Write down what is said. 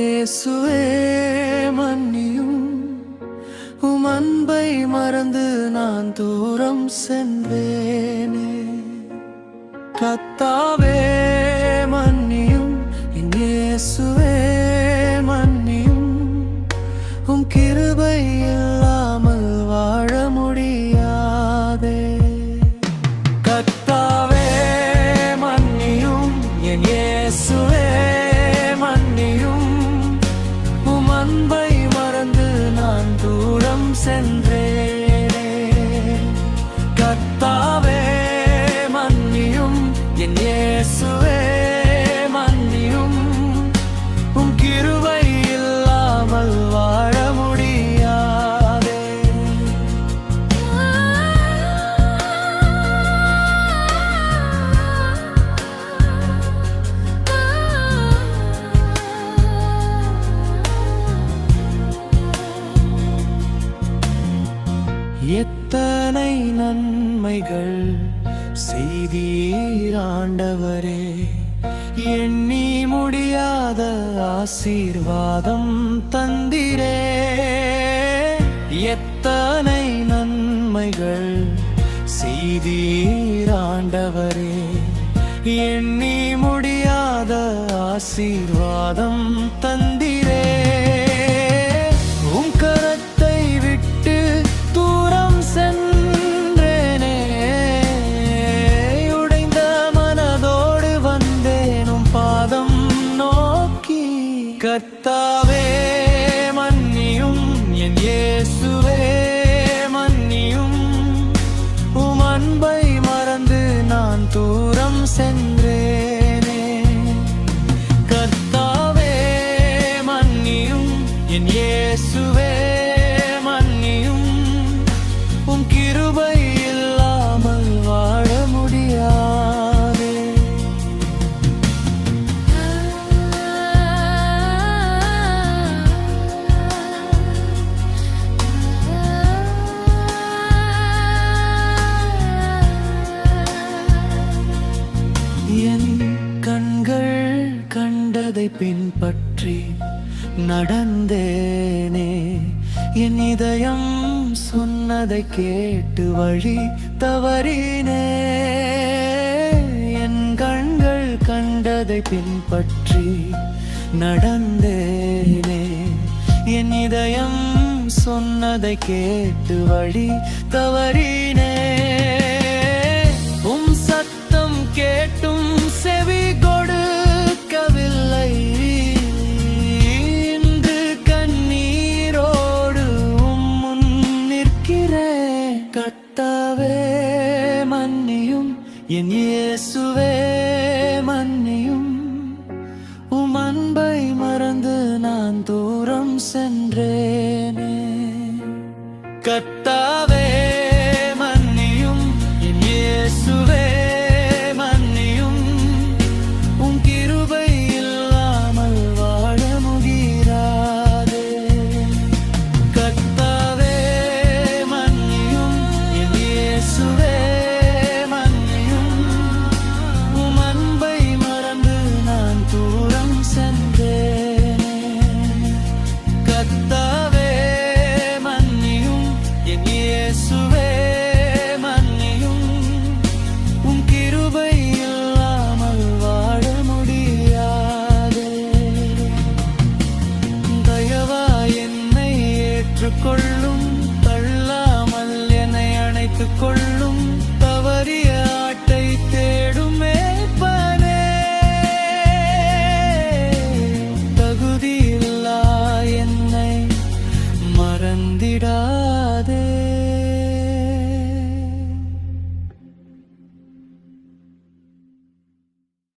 இயேசுவே மன்னியும், உம் அன்பை மறந்து நான் தூரம் சென்றேனே. கர்த்தாவே மன்னியும், என் இயேசுவே மன்னியும், உம் கிருபை இல்லாமல் வாழ முடியாதே. கர்த்தாவே மன்னியும், என் இயேசுவே மன்னியும், உம் அன்பை மறந்து நான் தூரம் சென்றேனே. கர்த்தாவே மன்னியும், என் இயேசுவே மன்னியும், உம் கிருபை இல்லாமல் வாழ முடியாதே. எத்தனை நன்மைகள் செய்தீர் ஆண்டவரே, எண்ணி முடியாத ஆசீர்வாதம் தந்திரே. எத்தனை நன்மைகள் செய்தீர் ஆண்டவரே, எண்ணி முடியாத ஆசீர்வாதம் தந்திரே. உம் கரத்தை விட்டு தூரம் சென்றேனே, உடைந்த மனதோடு வந்தேனும் பாதம் நோக்கி. கர்த்தாவே மன்னியும், என் இயேசுவே மன்னியும், உம் அன்பை மறந்து நான் தூரம் சென்றேனே. கர்த்தாவே மன்னியும், என் இயேசுவே மன்னியும், உம் கிருபை இல்லாமல் வாழ முடியாதே. என் கண்கள் கண்டதை பின்பற்றி நடந்தேனே, என் இதயம் சொன்னதை கேட்டு வழி தவறினே. என் கண்கள் கண்டதை பின்பற்றி நடந்தேனே, என் இதயம் சொன்னதை கேட்டு வழி தவறினே. உம் சத்தம் கேட்டும் செவி கொடுக்கவில்லை, இன்று கண்ணீரோடு உம் முன் நிற்கிறேன். கர்த்தாவே மன்னியும், என் இயேசுவே மன்னியும், உம் அன்பை மறந்து நான் தூரம் சென்றேனே.